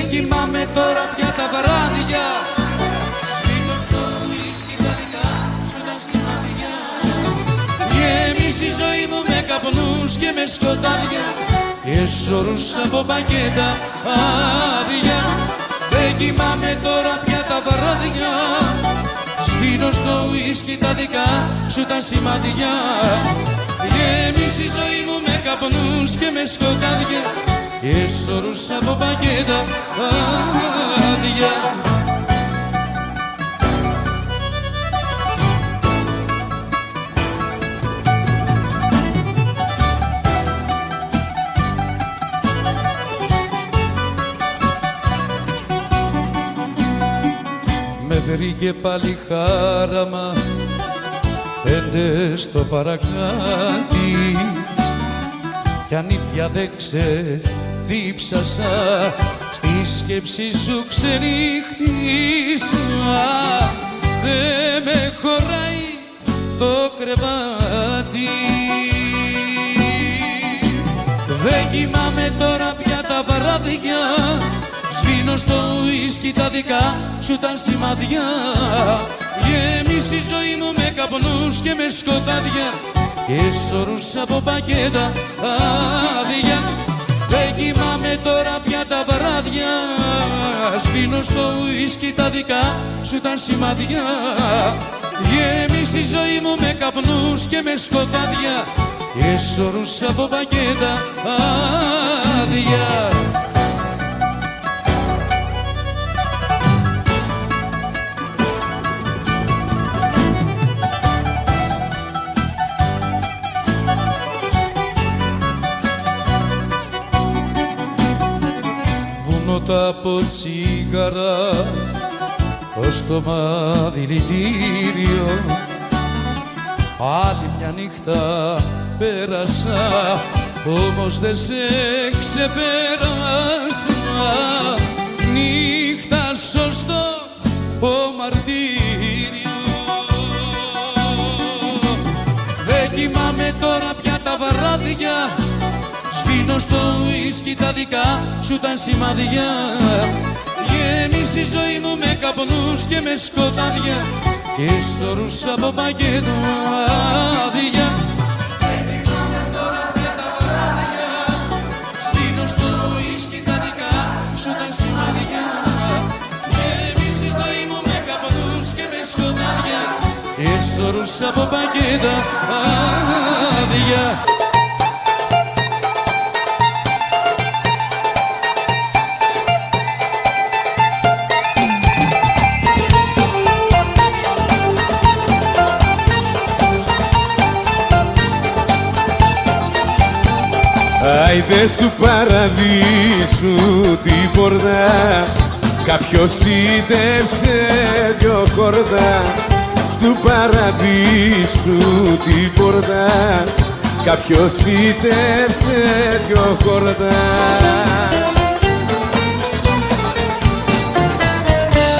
Δεν κοιμάμαι τώρα πια τα βράδια. Σβήνω στο ουίσκι τα δικά σου τα σημάδια. Γέμισε η ζωή μου με καπνούς και με σκοτάδια και σωρούς από πακέτα άδεια. Δεν κοιμάμαι τώρα πια τα βράδια. Σβήνω στο ουίσκι τα δικά σου τα σημάδια. Γέμισε η ζωή μου με καπνούς και με σκοτάδια και σωρούς από πακέτα άδεια. Με βρήκε πάλι χάραμα πέντε στο παρακάτι κι αν ήπια δεν ξεδίψασα στη σκέψη σου ξενύχτησα. Δε με χωράει το κρεβάτι. Δεν κοιμάμαι τώρα πια τα βράδια. Σβήνω στο ουίσκι τα δικά σου τα σημάδια. Γέμισε η ζωή μου με καπνούς και με σκοτάδια και σωρούς από πακέτα άδεια. Δεν κοιμάμαι τώρα πια τα βράδια. Σβήνω στο ουίσκι τα δικά σου τα σημάδια. Γέμισε η ζωή μου με καπνούς και με σκοτάδια και σωρούς από πακέτα άδεια. Από τσίγαρα ως το μαδιλητήριο άλλη μια νύχτα πέρασα, όμως δεν σε ξεπέρασα. Νύχτα σωστό μαρτύριο. Δεν κοιμάμαι τώρα πια τα βράδια. Σβήνω στο ουίσκι τα δικά σου τα σημάδια. Γέμισε η ζωή μου με καπνούς και με σκοτάδια και σωρούς από πακέτο άδεια. Δεν κοιμάμαι τώρα πια τα βράδια. Σβήνω στο ουίσκι τα δικά σου τα σημάδια. Γέμισε η ζωή μου με καπνούς και με σκοτάδια και σωρούς από πακέτα άδεια. Άιντε σου παραδείσου την πόρτα, κάποιος σύντευσε δυο χόρτα. Στου παραδείσου την πόρτα, κάποιος φύτευσε δυο χόρτα.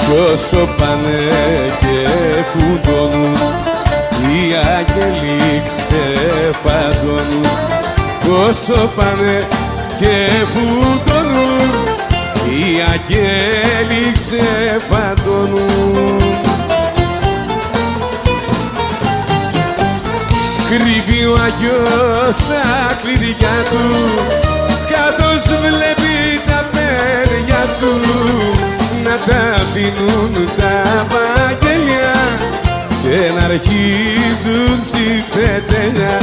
Κι όσο πάνε και φουντώνουν, οι άγγελοι ξεφαντώνουν. Όσο πάνε και φουντώνουν, οι αγγέλοι ξεφαντώνουν. Κρύβει ο Άγιος στα κλειδιά του, καθώς βλέπει τα παιδιά του να τα αφήνουν τα βαγγέλια και να αρχίζουν τσιφτετέλια.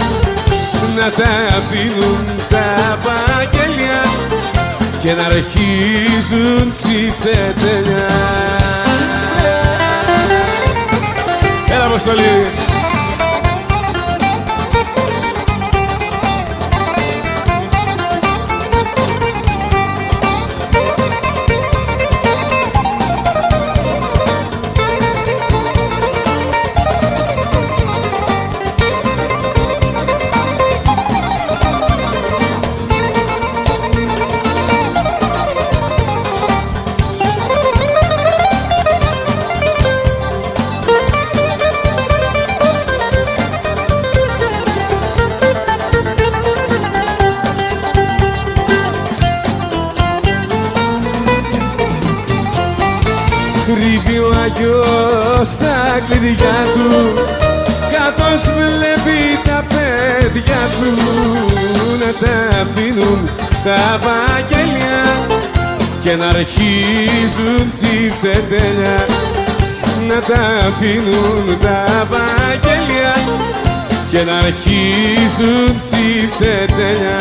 Να τα αφήνουν τα βαγγέλια και να αρχίζουν τσιφτετέλια. Έλα Αποστολή! Κρύβει ο Άγιος στα κλειδιά του, καθώς βλέπει τα παιδιά του να τα αφήνουν τα βαγγέλια και να αρχίζουν τσιφτετέλια, να τα αφήνουν τα βαγγέλια και να αρχίζουν τσιφτετέλια.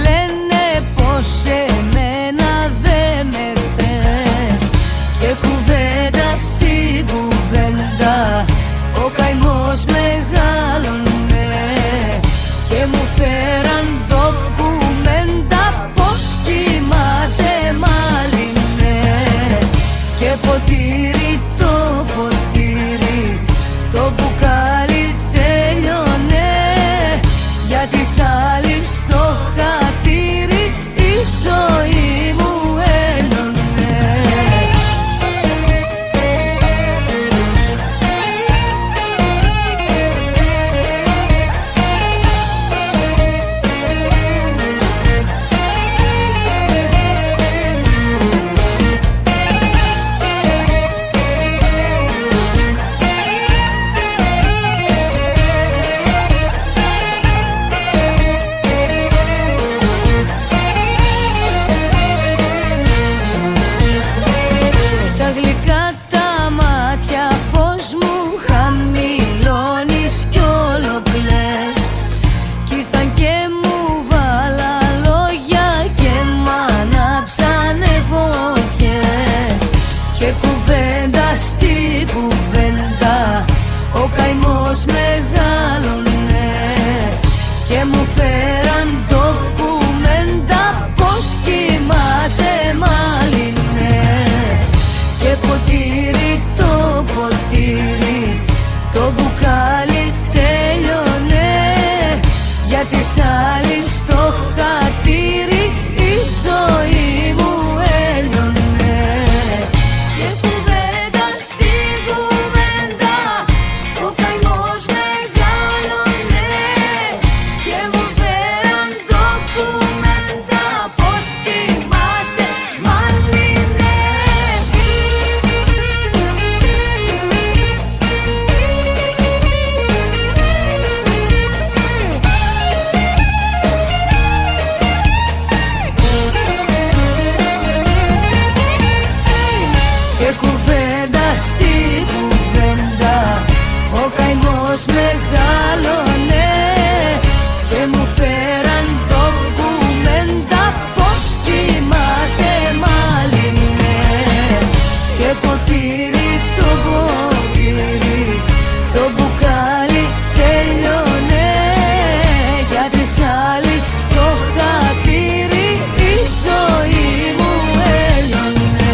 Λένε πως εμένα δε με θες και κουβέντα στην κουβέντα ο καημός μεγάλωνε και μου φέραν ντοκουμέντα πως κοιμάσαι μάλινε και ποτήρι το ποτήρι το μπουκάλι τέλειωνε για τις άλλες το χατήρι η ζωή μου έλειωνε. Στην κουβέντα ο καημός μεγάλωνε και μου φέραν ντοκουμέντα πως κοιμάσαι μάλινε και ποτήρι το ποτήρι το μπουκάλι τέλειωνε για τις άλλες το χατήρι η ζωή μου έλειωνε. Στην κουβέντα ο καημός μεγάλωνε και μου φέραν ντοκουμέντα πως κοιμάσαι μάλινε και ποτήρι το ποτήρι το μπουκάλι τέλειωνε για τις άλλες το χατήρι η ζωή μου έλειωνε.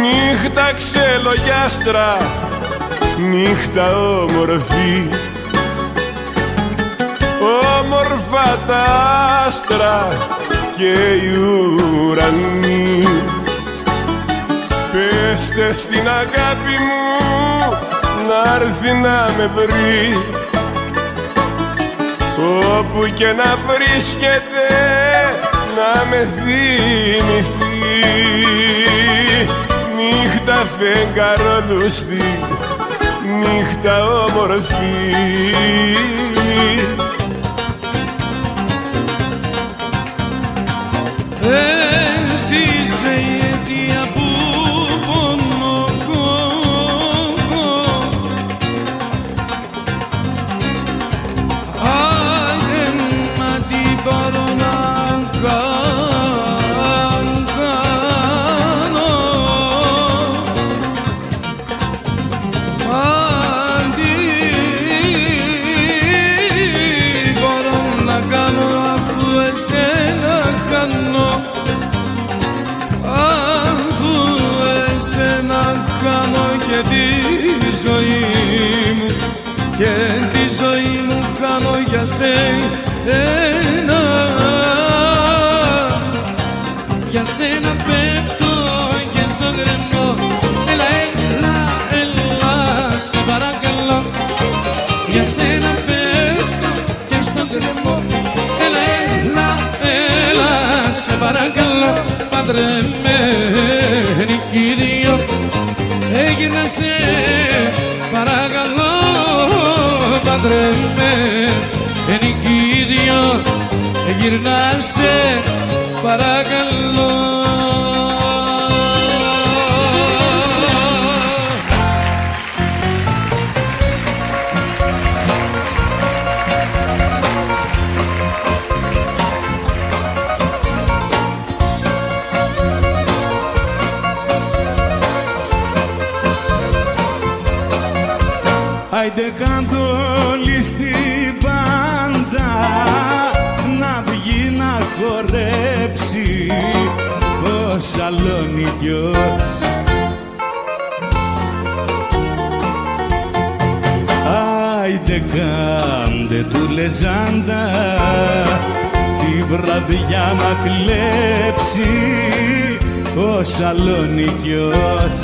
Νύχτα ξελογιάστρα, νύχτα όμορφη, όμορφα τα άστρα και οι ουρανοί. Πέστε στην αγάπη μου να'ρθεί να με βρει, όπου και να βρίσκεται να με θυμηθεί. Νύχτα φεγγαρόλουστη, νύχτα όμορφη, έζησε η αιτία που πονώ αν δεν μα την πάρω να κάνω. μένα. Για σένα πέφτω και στο γκρεμό. Έλα, έλα, έλα, σε παρακαλώ. Για σένα πέφτω και στο γκρεμό. Έλα, έλα, έλα, σε παρακαλώ. Παντρεμένοι κι οι δύο, έγινα σε παρακαλώ. Παντρεμένοι κι οι δύο, έγινα σε παρακαλώ. Άιντε κάτω όλοι στην πάντα, να βγει να χορέψει ο Σαλονικιός. Άιντε κάντε του λεζάντα, τη βραδιά να κλέψει ο Σαλονικιός.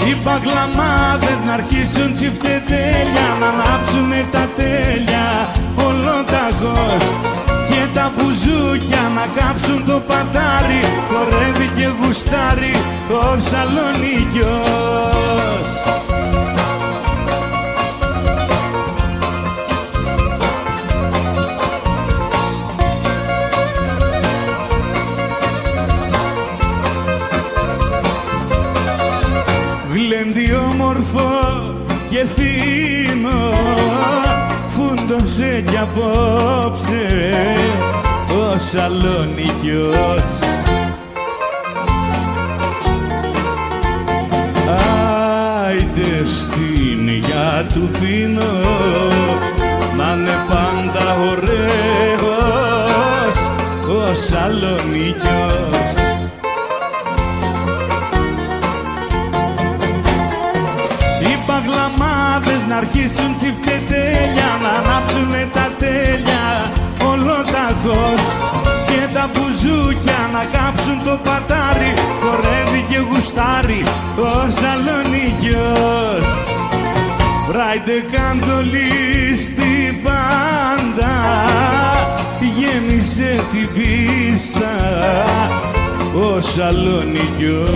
Οι παγλαμάδες να αρχίσουν τσιφτετέλια, να ανάψουνε τα τέλεια ολοταχώς, και τα μπουζούκια να κάψουν το πατάρι, χορεύει και γουστάρει ο Σαλονικιός. Γλέντι όμορφο και φίνο, φούντωσε κι απόψε ο Σαλονικιός. Άιντε στην υγειά του πίνω, να είναι πάντα ωραίος ο Σαλονικιός. Παγλαμάδες να αρχίσουν τσιφτετέλια, να ανάψουνε τα τέλεια ολοταχώς, και τα μπουζούκια να κάψουν το πατάρι, χορεύει και γουστάρει ο Σαλονικιός. Βράιντε καντολή στην πάντα, γέμισε την πίστα ο Σαλονικιός.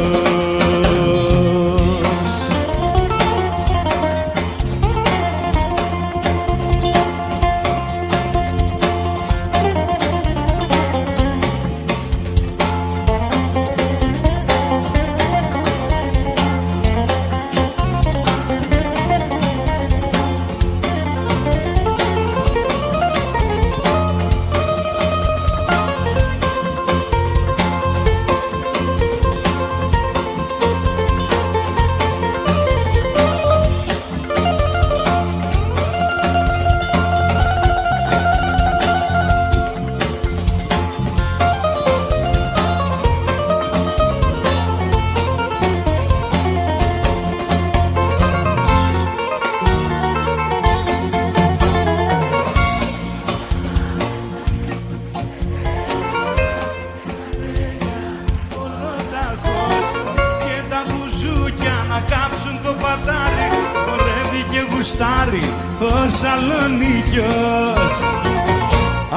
Ο Σαλονικιός.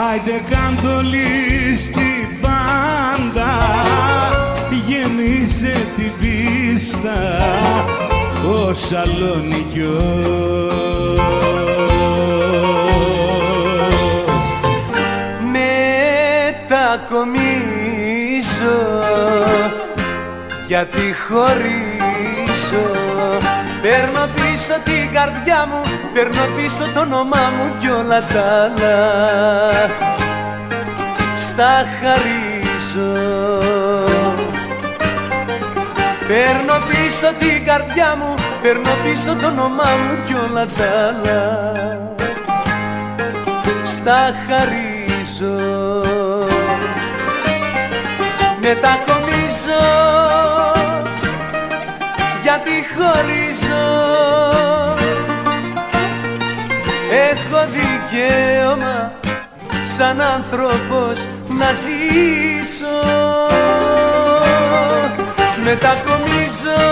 Άιντε καντολή στην πάντα, γέμισε την πίστα ο Σαλονικιός. Μετακομίσω γιατί χωρίσω, παίρνω πίσω την καρδιά μου, παίρνω πίσω το όνομά μου κι όλα τα άλλα στα χαρίσω. Παίρνω πίσω την καρδιά μου, παίρνω πίσω το όνομά μου κι όλα τα άλλα στα χαρίσω. Μετακομίζω γιατί χωρίζω. δικαίωμα σαν άνθρωπος να ζήσω. Μετακομίζω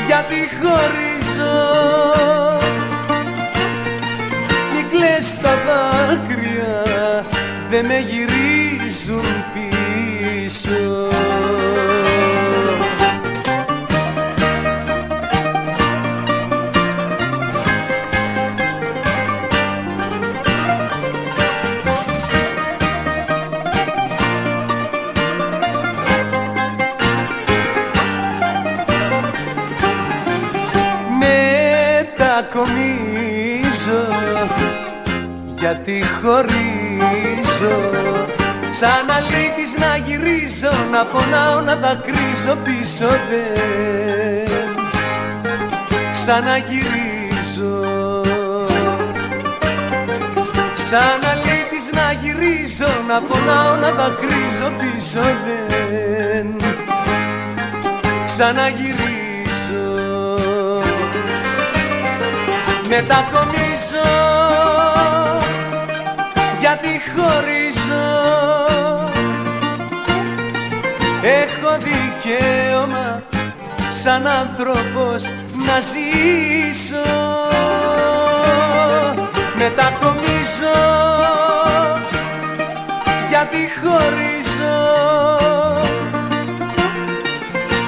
γιατί χωρίζω. Μην κλαις τα δάκρυα, δε με γυρίζουν πίσω. Μετακομίζω γιατί χωρίζω. Σαν αλήτης να γυρίζω, να πονάω, να δακρύζω, πίσω δεν ξαναγυρίζω. Σαν αλήτης να γυρίζω, να πονάω, να δακρύζω, πίσω δεν ξαναγυρίζω. Μετακομίζω γιατί χωρίζω. Έχω δικαίωμα σαν άνθρωπος να ζήσω. Μετακομίζω γιατί χωρίζω.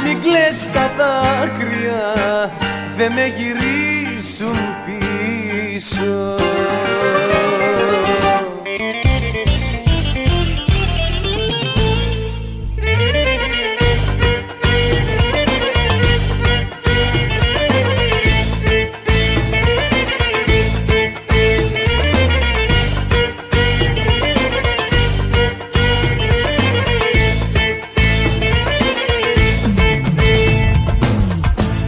Μην κλαις τα δάκρυα, δε με γυρίζουν πίσω.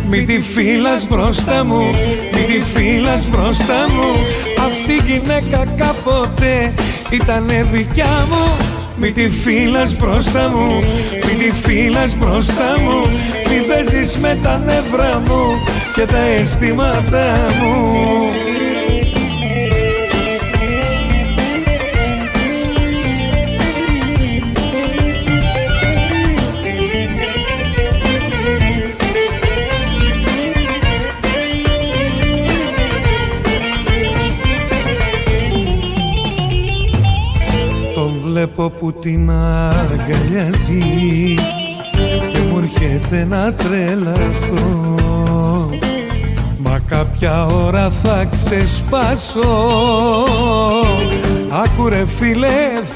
Μην τη φύλας μπροστά μου, μην τη φύλας μπροστά μου. Αυτή η γυναίκα κάποτε ήτανε δικιά μου. Μην τη φύλας μπροστά μου, μην τη φύλας μπροστά μου. Μην παίζεις με τα νεύρα μου και τα αισθήματά μου. Βλέπω που την αγκαλιάζει και μου έρχεται να τρελαθώ. Μα κάποια ώρα θα ξεσπάσω. Άκου ρε φίλε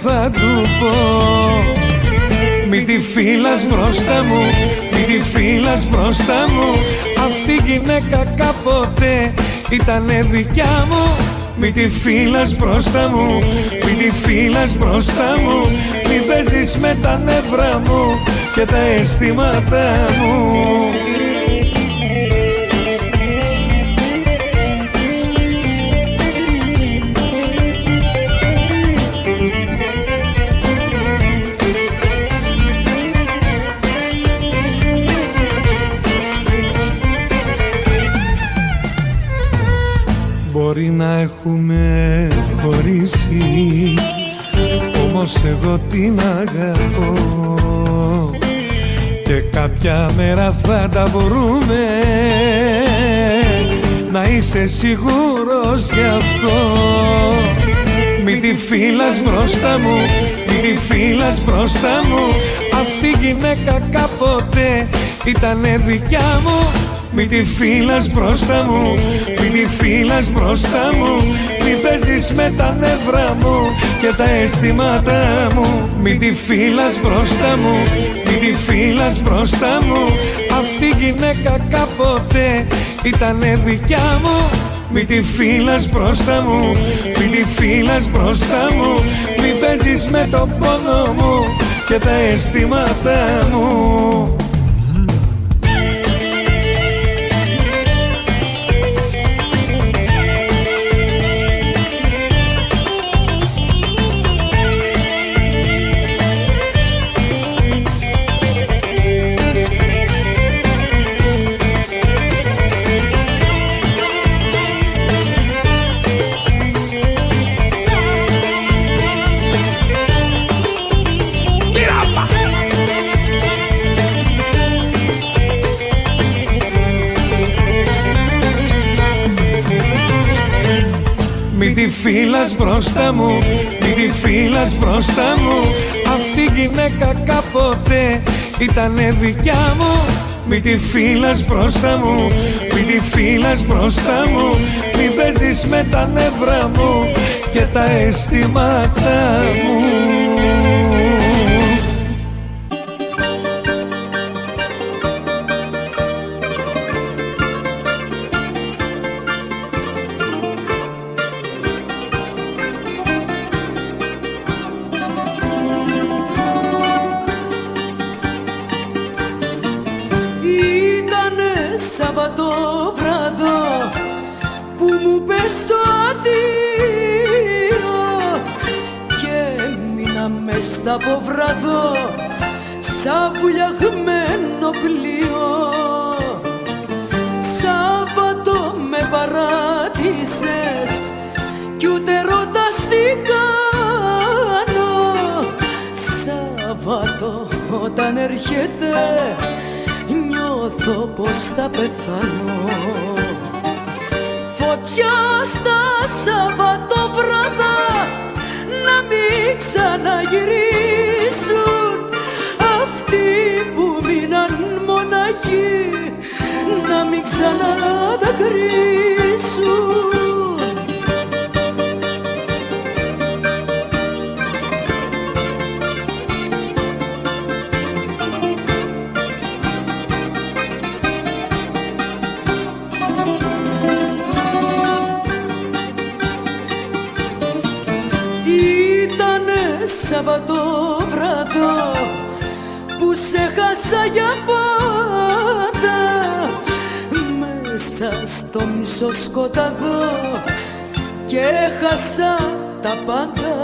θα του πω. Μην τη φύλας μπροστά μου, μην τη φύλας μπροστά μου. Αυτή η γυναίκα κάποτε ήτανε δικιά μου. Μην τη φύλας μπροστά μου, μην τη φύλας μπροστά μου. Μην παίζεις με τα νεύρα μου και τα αισθήματά μου. Μπορεί να έχουμε χωρίσει, όμως εγώ την αγαπώ. Και κάποια μέρα θα τα βρούμε, να είσαι σίγουρος γι' αυτό. Μην τη φύλας μπροστά μου, μην τη φύλας μπροστά μου. Αυτή η γυναίκα κάποτε ήτανε δικιά μου. Μην τη φύλας μπροστά μου, μην τη φύλας μπροστά μου. Μην παίζεις με τα νεύρα μου και τα αισθήματά μου. Μην τη φύλας μπροστά μου, μην τη φύλας μπροστά μου. Αυτή η γυναίκα κάποτε ήτανε δικιά μου. Μην τη φύλας μπροστά μου, μην τη φύλας μπροστά μου. Μην παίζεις με το πόνο μου και τα αισθήματά μου. φύλας μπροστά μου, μη τη φύλας μπροστά μου. Αυτή η γυναίκα κάποτε ήτανε δικιά μου. Μη τη φύλας μπροστά μου, μη τη φύλας μπροστά μου. Μη παίζεις με τα νεύρα μου και τα αισθήματά μου. Σαββατόβραδο που μου πες το αντίο και μείνα μες στα ποβραδό σαν βουλιαγμένο πλοίο. Σάββατο με παράτησες κι ούτε ρωτάς τι κάνω. Σάββατο όταν έρχεται νιώθω πως θα πεθάνω. Φωτιά στα Σαββατόβραδα να μην ξαναγυρίσουν. Αυτοί που μείναν μοναχοί να μην ξαναδακρύσουν. Σαββατόβραδο που σε χάσα για πάντα μέσα στο μισό σκοταδό και χάσα τα πάντα.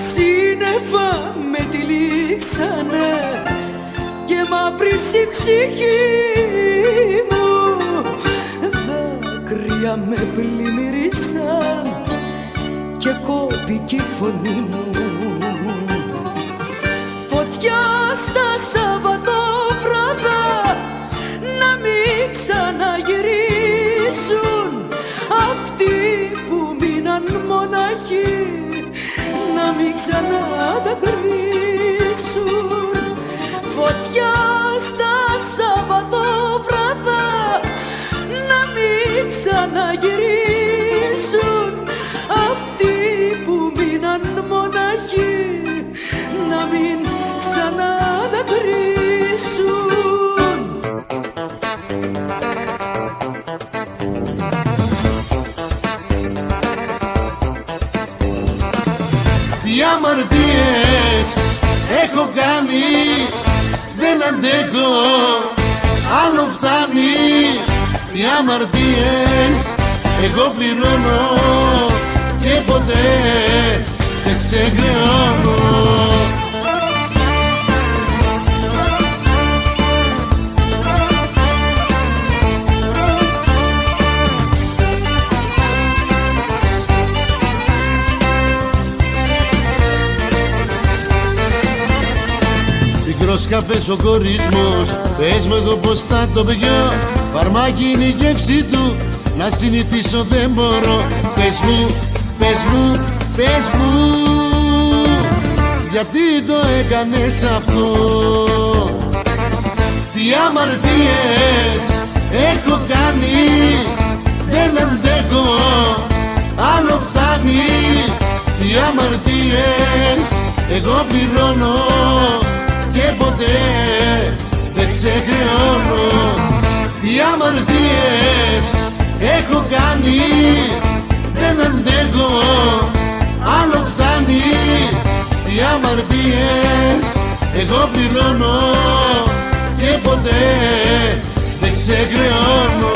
Σύννεφα με τυλίξανε και μαύρισε η ψυχή μου. Δάκρυα με πλημμύρισαν και κόπηκε η φωνή μου. Φωτιά στα Σαββατόβραδα να μην ξαναγυρίσουν. Αυτοί που μείναν μοναχοί να μην ξαναδακρύσουν. Φωτιά στα Σαββατόβραδα να μην ξαναγυρίσουν. Αυτοί που μείναν μοναχοί να μην ξαναδακρύσουν. Τι αμαρτίες έχω κάνει, δεν αντέχω, άλλο φτάνει. Τι αμαρτίες εγώ πληρώνω και ποτέ δεν ξεχρεώνω. Μικρός καφές ο κορισμός, πες μου εγώ πως θα το πιω. Φαρμάκι είναι η γεύση του, να συνηθίσω δεν μπορώ. Πες μου, πες μου, πες μου, γιατί το έκανες αυτό. Τι αμαρτίες έχω κάνει, δεν αντέχω, άλλο φτάνει. Τι αμαρτίες εγώ πληρώνω και ποτέ δεν ξεχρεώνω. Τι αμαρτίες έχω κάνει, δεν αντέχω, άλλο φτάνει. Τι αμαρτίες εγώ πληρώνω και ποτέ δεν ξεχρεώνω.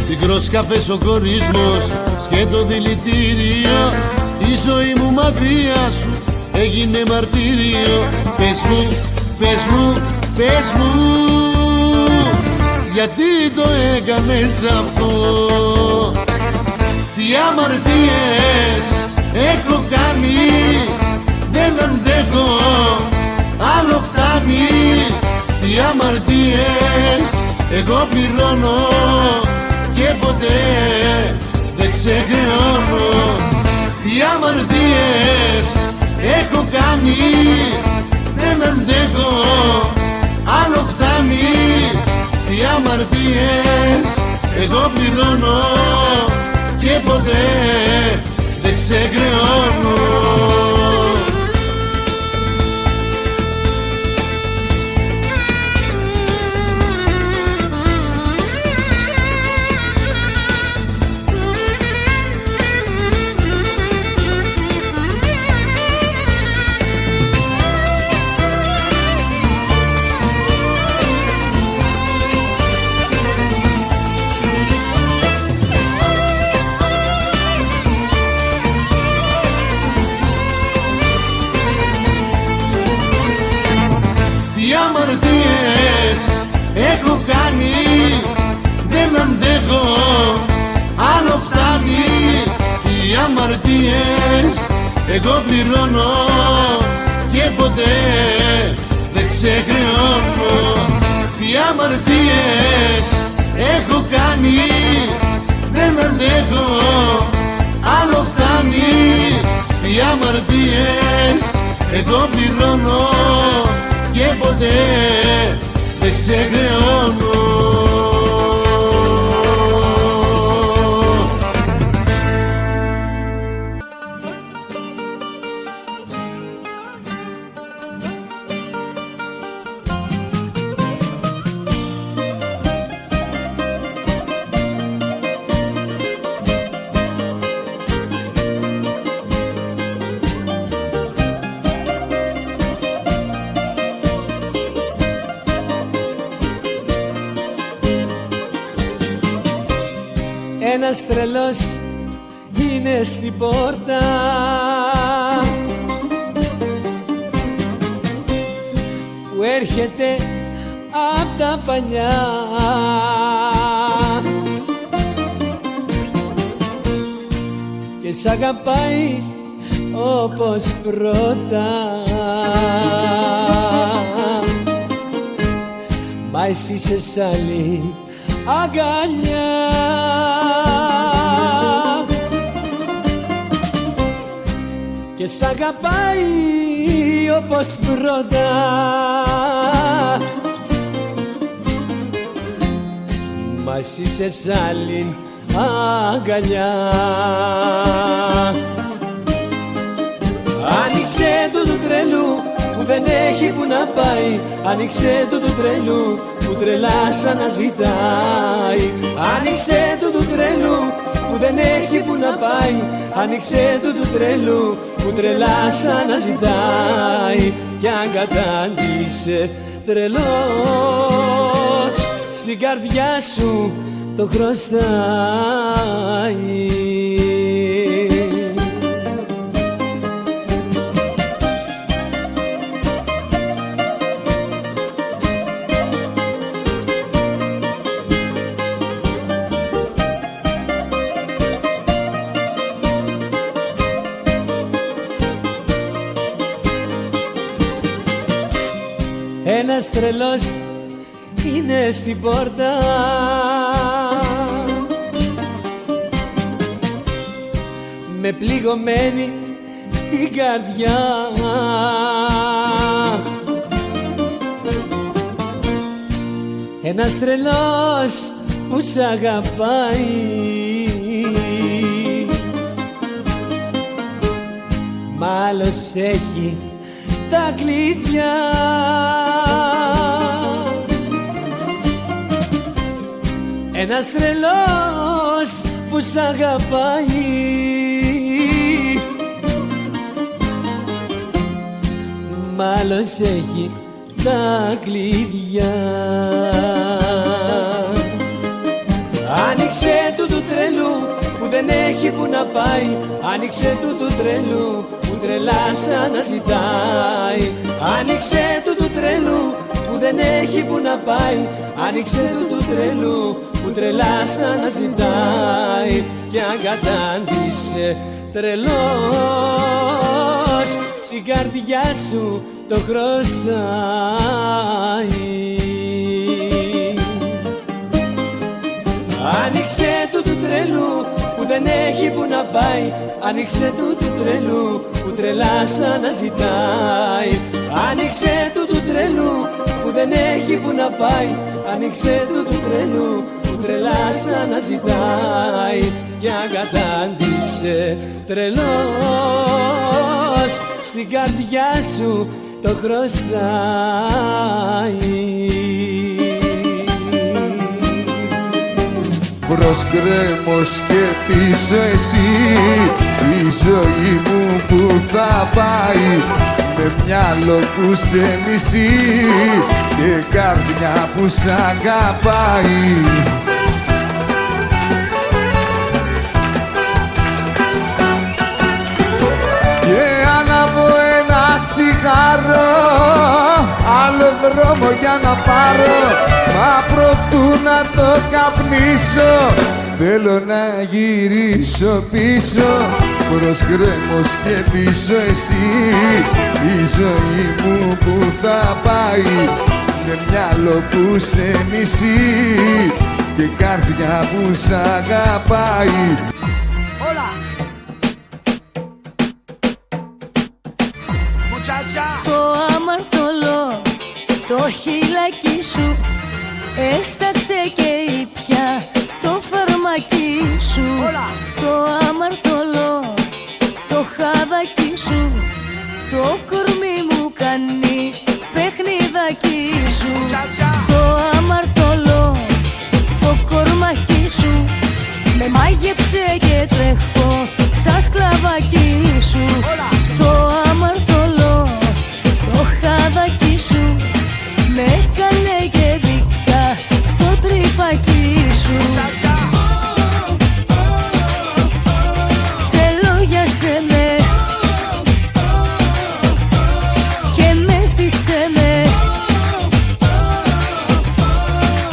Μικρός καφές ο χωρισμός σκέτο δηλητήριο. Η ζωή μου μακριά σου έγινε μαρτύριο. Πες μου, πες μου, πες μου, γιατί το έκανες αυτό. αμαρτίες έχω κάνει, δεν αντέχω, άλλο φτάνει. Τι αμαρτίες εγώ πληρώνω και ποτέ δεν ξεχρεώνω. Τι αμαρτίες έχω κάνει, δεν αντέχω, άλλο φτάνει. Τι αμαρτίες εγώ πληρώνω και ποτέ δεν ξεχρεώνω. Έχω κάνει, δεν αντέχω, άλλο φτάνει. Οι αμαρτίες εγώ πληρώνω και ποτέ δεν ξεχρεώνω. Οι αμαρτίες έχω κάνει, δεν αντέχω, άλλο φτάνει. Οι αμαρτίες εγώ πληρώνω και ποτέ δεν ξεχρεώνω. Ένας τρελός είναι στην πόρτα, που έρχεται απ' τα παλιά. Και σ' αγαπάει όπως πρώτα, μα εσύ είσαι σ' άλλη αγκαλιά. Και σ' αγαπάει όπως πρώτα, μα εσύ είσαι σ' άλλη αγκαλιά. Άνοιξε του τρελού που δεν έχει που να πάει, άνοιξε του τρελού που τρελά σαν να ζητάει. Άνοιξε του τρελού που δεν έχει που να πάει, άνοιξε του τρελού που τρελά σαν να ζητάει. Κι αν κατάντησε τρελός, στην καρδιά σου το χρωστάει. Ένας τρελός είναι στην πόρτα, με πληγωμένη την καρδιά. Ένας τρελός που σ' αγαπάει, μ' άλλος έχει τα κλειδιά. Ένας τρελός που σ' αγαπάει, μ' άλλος έχει τα κλειδιά. Άνοιξε του τρελού που δεν έχει που να πάει, άνοιξε του τρελού που τρελά σαν να ζητάει. Άνοιξε του τρελού που δεν έχει που να πάει. Άνοιξε του τρελού που τρελά σαν να ζητάει. Κι αν κατάντησε τρελός, στην καρδιά σου το χρωστάει. Άνοιξε του τρελού που δεν έχει που να πάει. Άνοιξε του τρελού που τρελά σαν να ζητάει. Άνοιξε του τρελού που δεν έχει που να πάει. Άνοιξε του τρελού που τρελά σαν να ζητάει. Κι αν κατάντησε τρελός, στην καρδιά σου το χρωστάει. Μπρος γκρέμος και πίσω εσύ, η ζωή μου που θα πάει, με μυαλό που σε μισεί και καρδιά που σ' αγαπάει. Και ανάβω ένα τσιγάρο, άλλο δρόμο για να πάρω, μα προτού να το καπνίσω θέλω να γυρίσω πίσω. Προς γκρέμος και πίσω εσύ, η ζωή μου που θα πάει, με μυαλό που σε μισεί και καρδιά που σ' αγαπάει. Το αμαρτωλό, το χειλάκι σου έσταξε και ήπια το φαρμακί σου. Το αμαρτωλό, το χαδάκι σου, το κορμί μου κάνει παιχνιδάκι σου. Το αμαρτωλό, το κορμάκι σου με μάγεψε και τρέχω σαν σκλαβάκι σου. Το αμαρτωλό, το χαδάκι σου με έκανε και μπήκα στο τρυπάκι σου. Ξελόγιασε με και μέθησε με,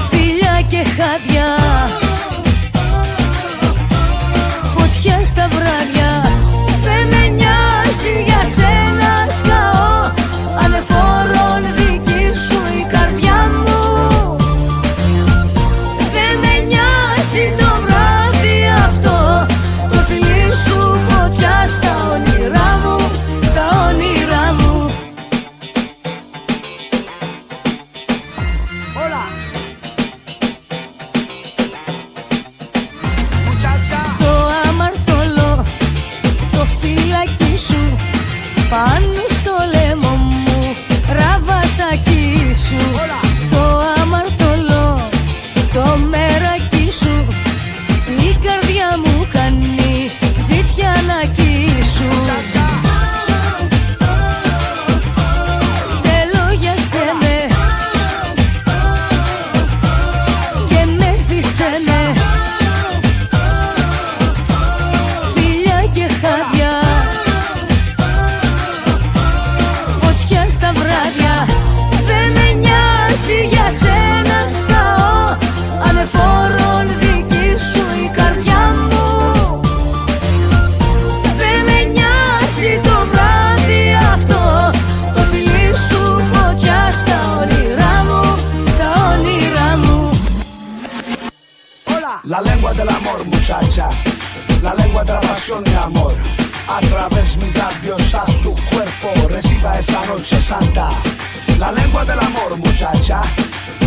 φιλιά και χάδια, φωτιά στα βράδια. Δεν με νοιάζει για σένα σκαώ, ανεφόρον δική σου η καρδιά μου. Δεν με νοιάζει το βράδυ αυτό, το φιλί σου φωτιά στα όνειρά μου, στα όνειρά μου. Το αμαρτωλό, το φυλάκι σου πάνω στο λαιμό μου, ραβασάκι σου. Το αμαρτωλό, το μεράκι σου, η καρδιά μου κάνει ζητιανάκι σου. Ξελόγιασε με και μέθησε με, φιλιά και χάδια, φωτιά στα βράδια. Δεν με νοιάζει για σένα σκαώ, ανεφόρον δική σου η καρδιά μου. Δεν με νοιάζει το βράδυ αυτό, το φιλί σου φωτιά στα όνειρά μου, στα όνειρά μου. La lengua del amor, muchacha, la lengua de la pasión, mi amor. A través mis labios a su cuerpo reciba esta noche santa. La lengua del amor, muchacha,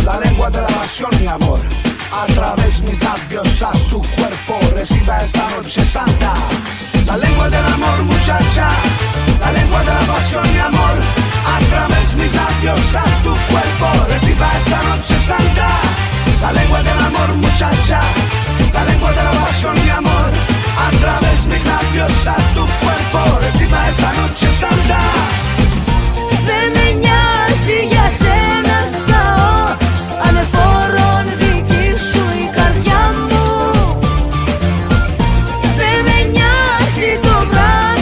la lengua de la pasión, mi amor. A través mis labios a su cuerpo reciba esta noche santa. La lengua del amor, muchacha, la lengua de la pasión, mi amor. A través mis labios a tu cuerpo reciba esta noche santa. La lengua del amor, muchacha, la lengua de la pasión, mi amor. A través mis labios a tu cuerpo reciba esta noche santa. Δεν με νοιάζει για σένα σκαώ, ανεφόρον δική σου η καρδιά μου. Δεν με νοιάζει το βράδυ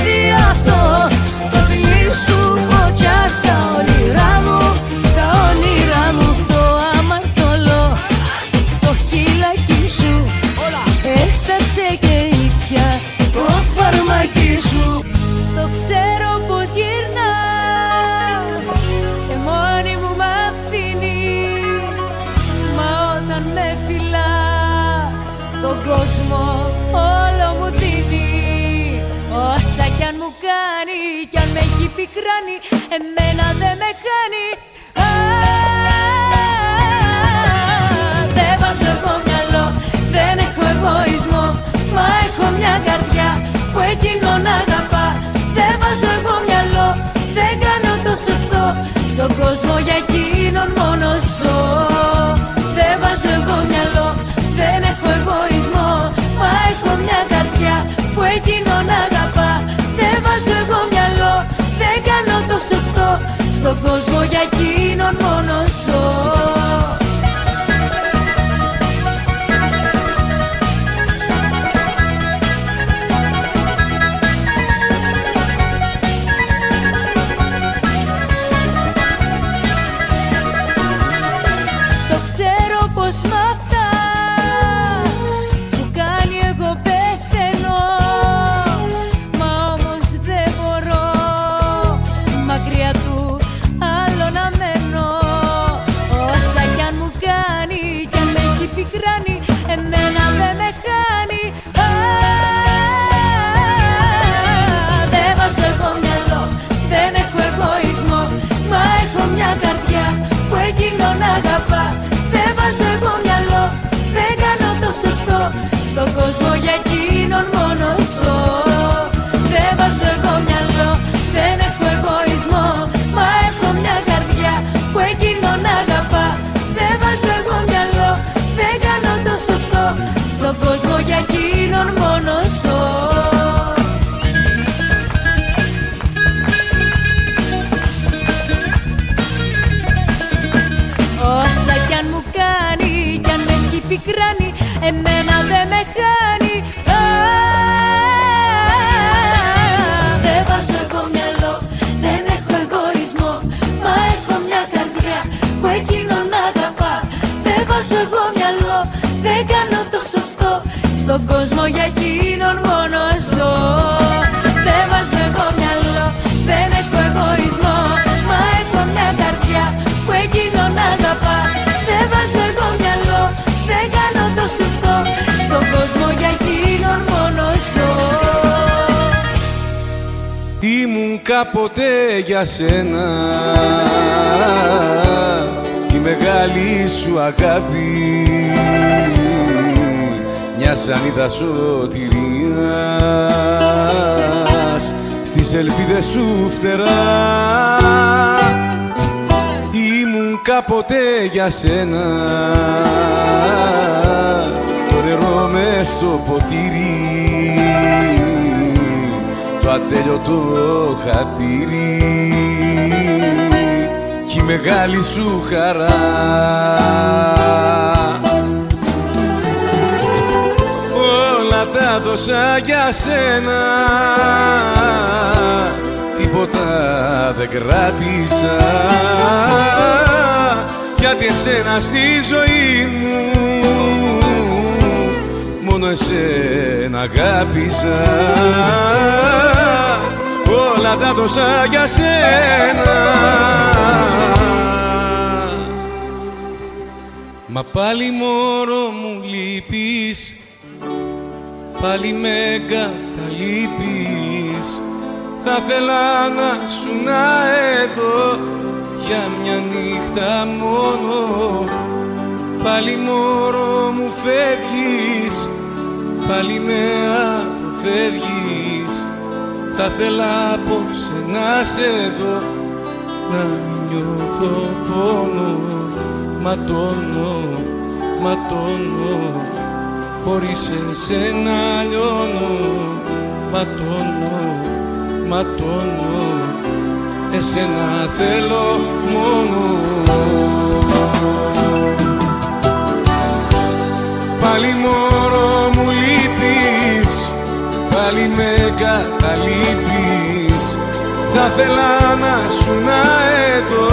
κι αν μου κάνει, κι αν με έχει πικράνει, εμένα δεν με κάνει. Δεν βάζω εγώ μυαλό, δεν έχω εγωισμό, μα έχω μια καρδιά που εκείνον αγαπά. Δεν βάζω εγώ μυαλό, δεν κάνω το σωστό, στον κόσμο για εκείνον μόνο ζω. Δεν βάζω εγώ μυαλό, δεν έχω εγωισμό, μα έχω μια καρδιά που εκείνον αγαπά. Δεν βάζω εγώ μυαλό, δεν κάνω το σωστό, στον κόσμο για εκείνον μόνο ζω. Το ξέρω πως μ' αυτά που κάνει εγώ πεθαίνω, μα όμως δεν μπορώ μακριά του άλλο να μένω. Όσα κι αν μου κάνει, κι αν με έχει πικράνει, εμένα δεν με κάνει. Δεν βάζω εγώ μυαλό, δεν έχω εγωισμό, μα έχω μια καρδιά που εκείνον αγαπά. Δεν βάζω εγώ μυαλό, δεν κάνω το σωστό, στον κόσμο για εκείνον μόνο ζω. Δεν βάζω εγώ μυαλό, δεν έχω εγωισμό, μα έχω μια καρδιά που εκείνον αγαπά. Δεν βάζω εγώ μυαλό, δεν κάνω το σωστό, στον κόσμο για εκείνον μόνο ζω. Όσα κι αν μου κάνει, κι αν με έχει πικράνει, εμένα δεν με κάνει. Δεν βάζω εγώ μυαλό, δεν έχω εγωισμό, μα έχω μια καρδιά που εκείνον αγαπά. Δεν βάζω εγώ μυαλό, δεν κάνω το σωστό, στον κόσμο για εκείνον μόνο ζω. Δεν βάζω εγώ μυαλό, δεν έχω εγωισμό, μα έχω μια καρδιά που εκείνον αγαπά. Δεν βάζω εγώ μυαλό, δεν κάνω το σωστό, στον κόσμο για εκείνον μόνο ζω. Ήμουν κάποτε για σένα η μεγάλη σου αγάπη, μια σανίδα σωτηρίας στις ελπίδες σου φτερά. Ήμουν κάποτε για σένα το νερό μες στο ποτήρι, το ατέλειωτο χατήρι κι η μεγάλη σου χαρά. Όλα τα δώσα για σένα, τίποτα δεν κράτησα, γιατί εσένα στη ζωή μου μόνο εσένα αγάπησα. Όλα τα δώσα για σένα, μα πάλι μωρό μου λείπεις, πάλι με εγκαταλείπεις. Θα θέλα να σου να εδώ για μια νύχτα μόνο, πάλι μωρό μου φεύγεις, πάλι με αποφεύγεις. Θα θέλα απόψε να σε δω, να μην νιώθω πόνο. Ματώνω, ματώνω, χωρίς εσένα λιώνω. Ματώνω, ματώνω, εσένα θέλω μόνο. Πάλι μωρό μου λείπεις, πάλι με καταλείπεις. Θα θέλα να σου να εδώ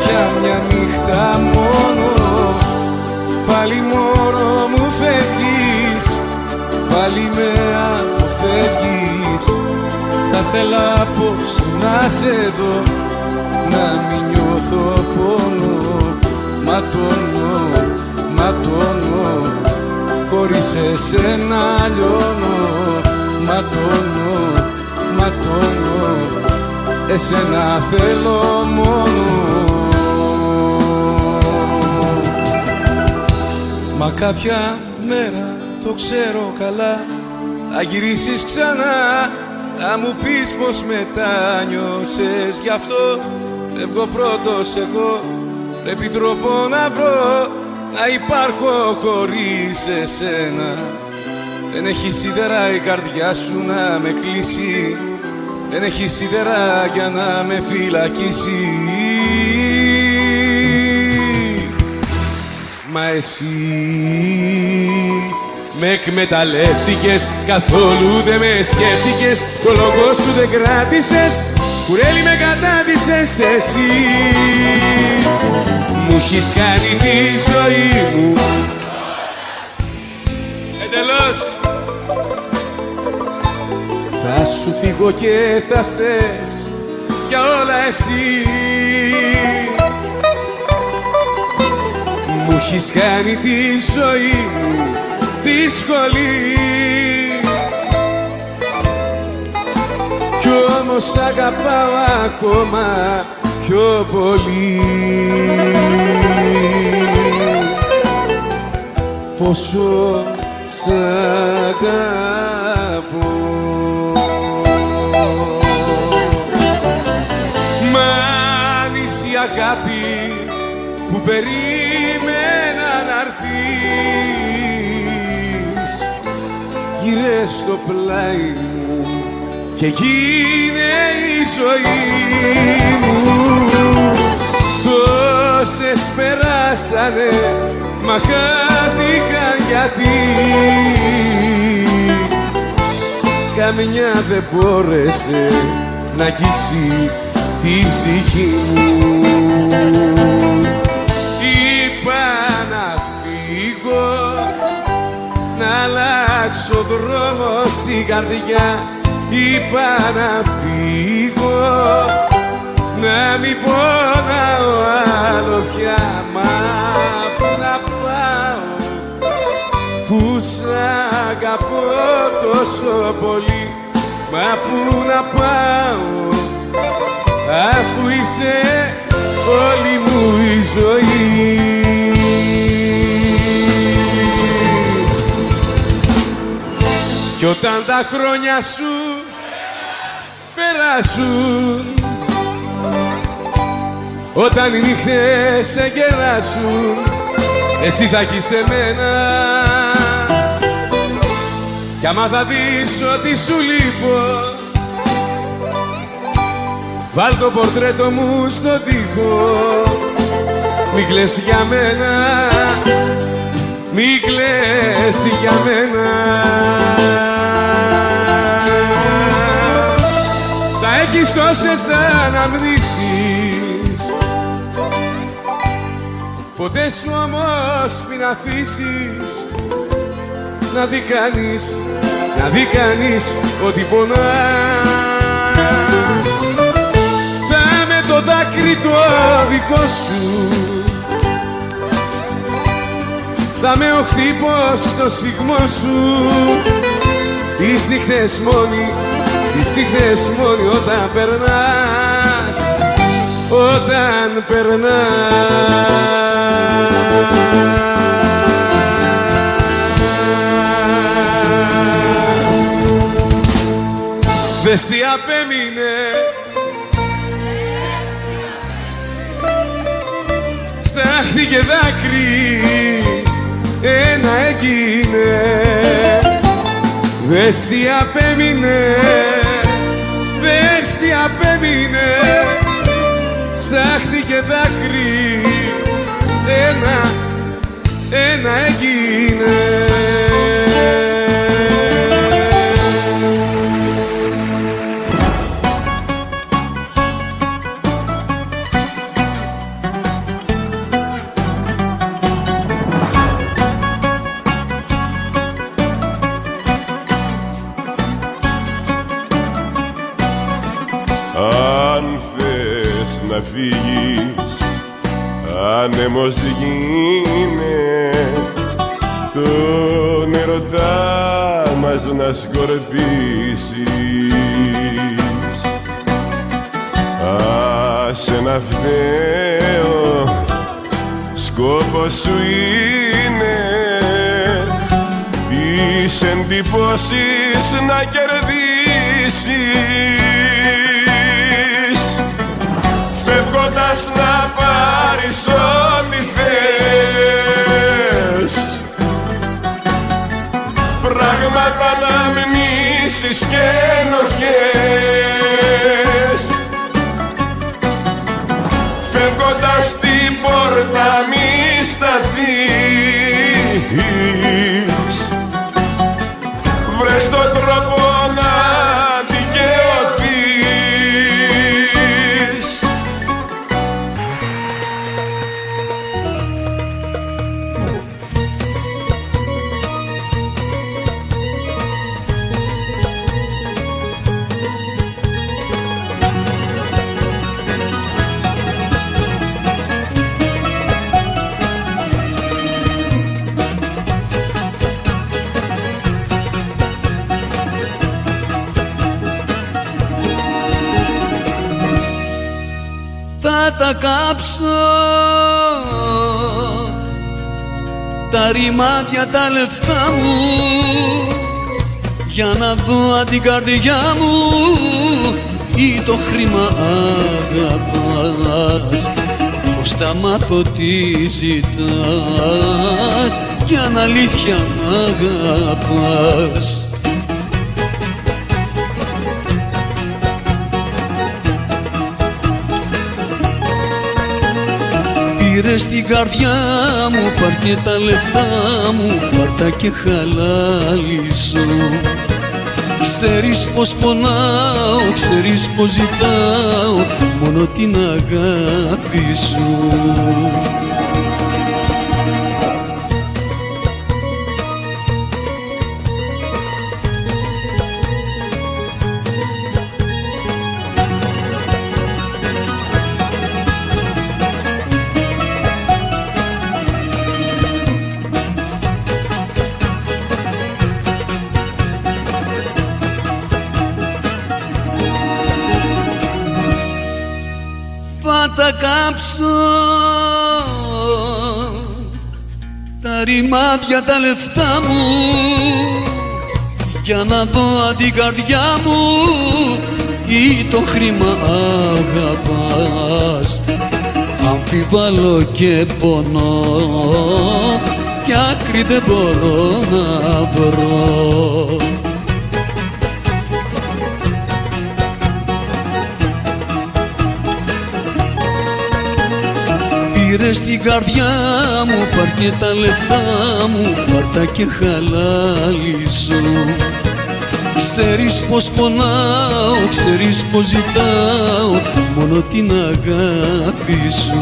για μια νύχτα μόνο. Πάλι μωρό μου φεύγεις, πάλι με αποφεύγεις. Θα θέλα απόψε να σε δω, να μην νιώθω πόνο. Ματώνω, ματώνω, χωρίς εσένα λιώνω. Ματώνω, ματώνω, εσένα θέλω μόνο. Μα κάποια μέρα, το ξέρω καλά, θα γυρίσεις ξανά, θα μου πεις πως μετάνιωσες. Γι' αυτό φεύγω πρώτος εγώ, πρέπει τρόπο να βρω, να υπάρχω χωρίς εσένα. Δεν έχει σίδερα η καρδιά σου να με κλείσει, δεν έχει σίδερα για να με φυλακίσει. Μα εσύ με εκμεταλλεύτηκες, καθόλου δεν με σκέφτηκες, το λόγο σου δεν κράτησες, κουρέλι με κατάδυσες εσύ. Μου έχεις κάνει τη ζωή μου εντελώς. Θα σου φύγω και θα φταίς για όλα εσύ. Μου έχεις κάνει τη ζωή μου δύσκολη, κι όμως αγαπάω ακόμα πιο πολύ. Πόσο σ' αγαπώ. Μα αν είσαι η αγάπη που περίμενα να'ρθείς, γύρε στο πλάι μου και γίνε η ζωή μου. Τόσες περάσανε, μα χάθηκαν γιατί καμιά δεν μπόρεσε να αγγίξει την ψυχή μου. Είπα να φύγω, να αλλάξω δρόμο στην καρδιά. Είπα να φύγω, να μην πονάω άλλο πια. Μα πού να πάω, που σ' αγαπώ τόσο πολύ. Μα πού να πάω, αφού είσαι όλη μου η ζωή. Κι όταν τα χρόνια σου περάσουν, όταν οι νύχτες σε γεράσουν, εσύ θα έχεις εμένα. Κι άμα θα δεις ότι σου λείπω, βάλ' το πορτρέτο μου στον τοίχο. Μη κλαις για μένα, μη κλαις για μένα. Θα έχεις τόσες αναμνήσεις, ποτέ σου όμως μην αφήσεις να δει κανείς ότι πονάς. Θα με το δάκρυ το δικό σου, θα με ο χτύπος στο σφιγμό σου. Τις νύχτες μόνοι όταν περνάς, όταν περνάς. Δες τι απέμεινε στάχτη και δάκρυ, ένα έγινε. Δες τι απέμεινε, δες τι απέμεινε στάχτη και δάκρυ, ένα έγινε. Αν θες να φύγεις, άνεμος γίνε, τον ερωτά μας να σκορπίσει. να φταίω, σκόπος σου είναι τις εντυπώσεις να κερδίσεις, φεύγοντας να πάρεις ό,τι θες, πράγματα να μνήσεις και ενοχές, φεύγοντας την πόρτα μη σταθείς, βρες τον τρόπο να δικαιωθείς. Θα τα κάψω τα ρημάδια τα λεφτά μου, για να δω αν την καρδιά μου ή το χρήμα αγαπάς. Πώς θα μάθω τι ζητάς, κι αν αλήθεια αγαπάς. Πήρες την καρδιά μου, πάρ' και τα λεφτά μου, πάρ' τα και χαλάλισου. Ξέρεις πως πονάω, ξέρεις πως ζητάω μόνο την αγάπη σου. Θα τα κάψω τα ρημάδια τα λεφτά μου, για να δω αν την καρδιά μου ή το χρήμα αγαπάς. Αμφιβάλλω και πονώ, κι άκρη δεν μπορώ να βρω. Πήρες την καρδιά μου, πάρ' και τα λεφτά μου, πάρ' τα και χαλάλισου. Ξέρεις πως πονάω, ξέρεις πως ζητάω μόνο την αγάπη σου.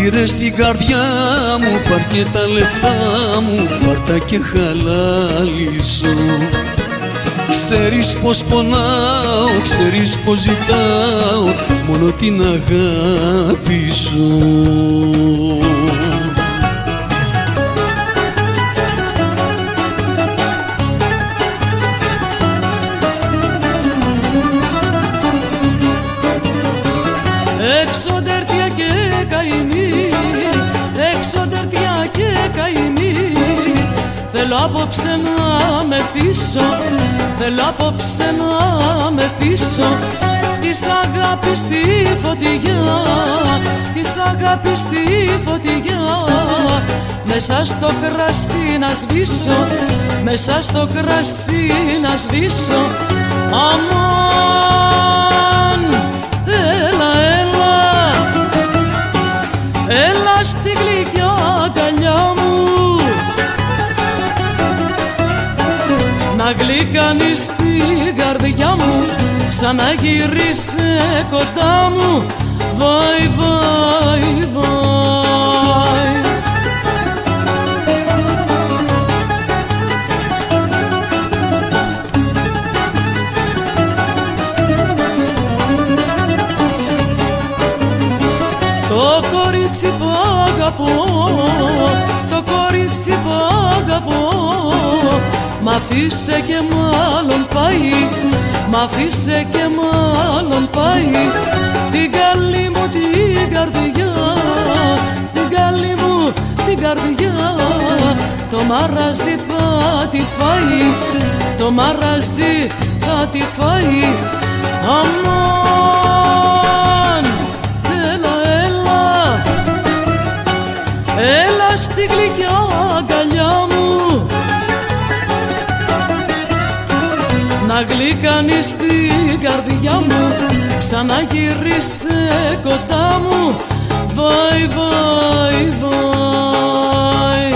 Πήρες την καρδιά μου, πάρ' και τα λεφτά μου, πάρ' τα και χαλάλισου. Ξέρεις πως πονάω, ξέρεις πως ζητάω μόνο την αγάπη σου. Έξω ντερτιά και καημή, έξω ντερτιά και καημή. Θέλω απόψε να με πείσω, θέλω απόψε να με πείσω. Της αγάπης τη φωτιά, της αγάπης τη φωτιά. Μέσα στο κρασί να σβήσω, μέσα στο κρασί να σβήσω. Αμάν, έλα, έλα, έλα στη γλυκιά αγκαλιά μου. γλύκανεις την καρδιά μου, ξαναγύρισε κοντά μου. Βάι, βάι, βάι. Το κορίτσι που αγαπώ, το κορίτσι που αγαπώ, μ' αφήσε και μάλλον πάει, μ' αφήσε και μάλλον πάει. Την καλή μου την καρδιά, την καλή μου την καρδιά, το μαραζί θα τη φάει, το μαραζί θα τη φάει. Αμάν, έλα, έλα, έλα στη γλυκιά αγκαλιά μου, να γλύκανεις την καρδιά μου, ξαναγύρισε κοντά μου. Βάι, βάι, βάι.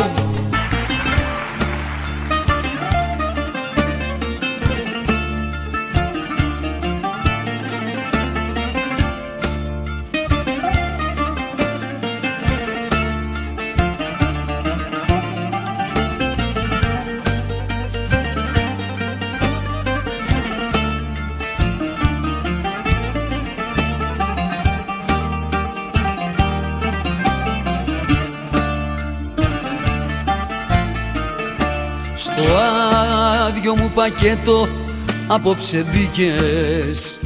Στο άδειο μου πακέτο απόψε μπήκες.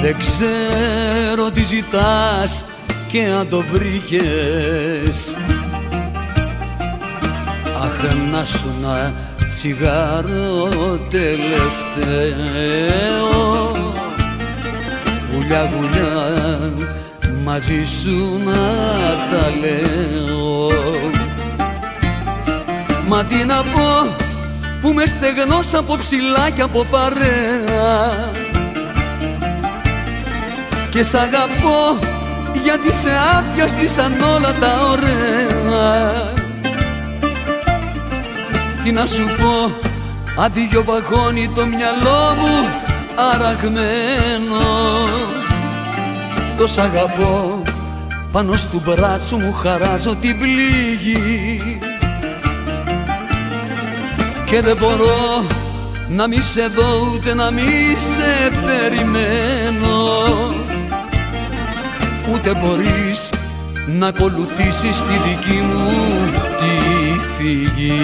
Δεν ξέρω τι ζητάς και αν το βρήκες. Αχ, να σου να τσιγάρο τελευταίο, γουλιά γουλιά μαζί σου να τα λέω. Μα τι να πω που με στεγνός από ψηλά κι από παρέα, και σ' αγαπώ γιατί σε άπιαστησαν όλα τα ωραία. Τι να σου πω, αντίγιο βαγόνι το μυαλό μου αραγμένο. Το σ' αγαπώ, πάνω στου μπράτσου μου χαράζω την πληγή. Και δεν μπορώ να μη σε δω ούτε να μη σε περιμένω. Ούτε μπορείς να ακολουθήσεις τη δική μου τη φυγή.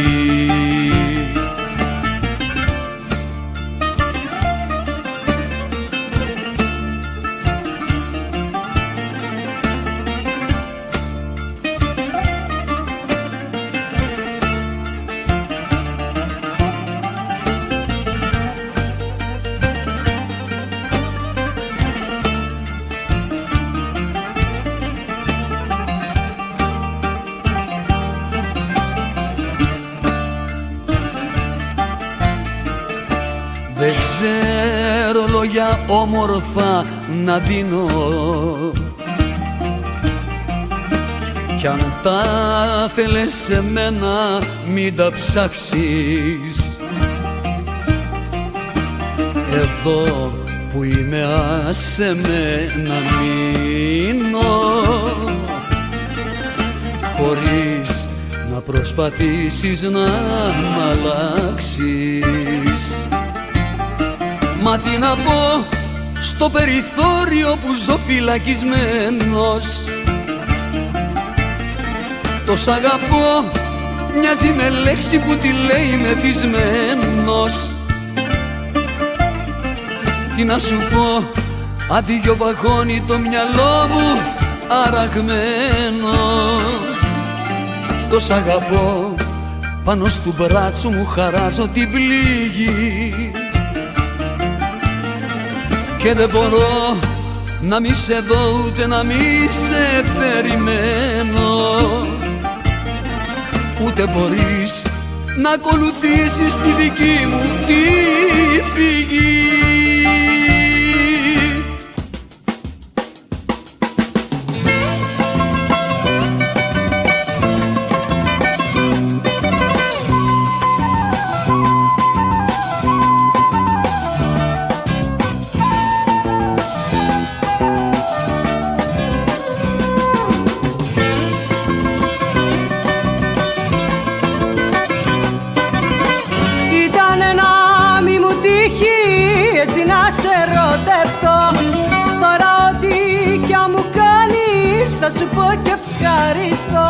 Δεν ξέρω λόγια όμορφα να δίνω, κι αν τα θέλες σε μένα μην τα ψάξεις. Εδώ που είμαι άσε με να μείνω, χωρίς να προσπαθήσεις να μ' αλλάξεις. Μα τι να πω στο περιθώριο που ζω φυλακισμένος. Το σ' αγαπώ μοιάζει με λέξη που τη λέει μεθυσμένος. Τι να σου πω, αντίγιο βαγόνι το μυαλό μου αραγμένο. Το σ' αγαπώ, πάνω στου μπράτσου μου χαράζω την πληγή. Και δεν μπορώ να μη σε δω ούτε να μη σε περιμένω. Ούτε μπορείς να ακολουθήσεις τη δική μου τη φυγή. σου πω και ευχαριστώ,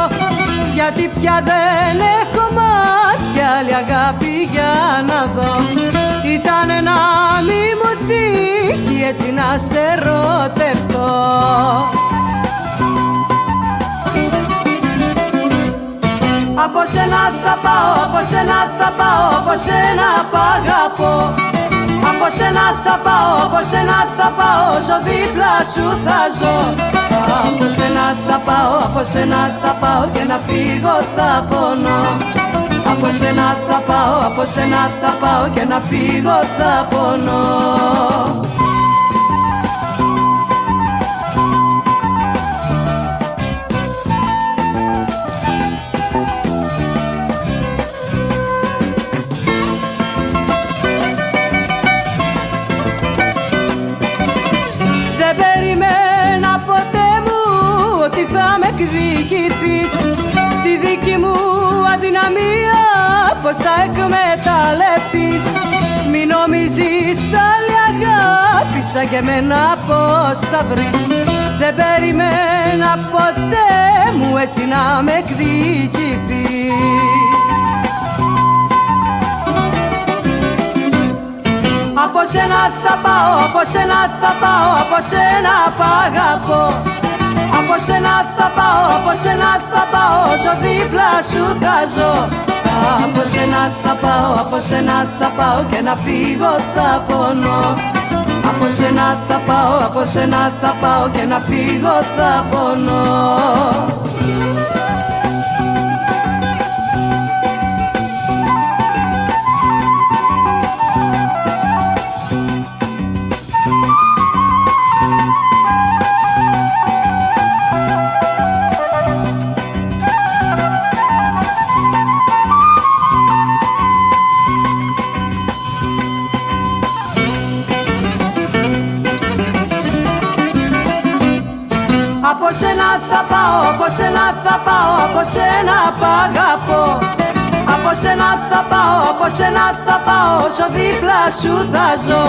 γιατί πια δεν έχω μάτια άλλη αγάπη για να δω. Ήτανε να μη μου τύχει έτσι να σε ερωτευτώ. Από σένα θα πάω, από σένα θα πάω, από σένα π' αγαπώ. Από σένα θα πάω, από σένα θα πάω, όσο δίπλα σου θα ζω. Από σένα θα πάω, από σένα θα πάω και να φύγω θα πονώ. Από σένα θα πάω, από σένα θα πάω και να φύγω θα πονώ. Δεν περιμένα ποτέ μου ότι θα με εκδικηθείς, τη δική μου αδυναμία πως θα εκμεταλλευτείς. Μην νομίζεις άλλη αγάπη σαν και εμένα πως θα βρεις. Δεν περιμένα ποτέ μου έτσι να με εκδικηθείς. Από σένα θα πάω, από σένα θα πάω, από σένα π' αγαπώ. Από σένα θα πάω, από σένα θα πάω, όσο δίπλα σου θα ζω. Από σένα θα πάω, από σένα θα πάω και να φύγω θα πονώ. Από σένα θα πάω, από σένα θα πάω και να φύγω θα πονώ. Από σένα θα πάω, από σένα θα πάω, από σένα π' αγαπώ. Από σένα θα πάω, από σένα θα πάω, όσο δίπλα σου θα ζω.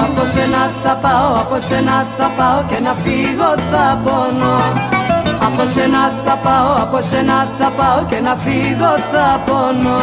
Από σένα θα πάω, από σένα θα πάω και να φύγω θα πονώ. Από σένα θα πάω, από σένα θα πάω και να φύγω θα πονώ.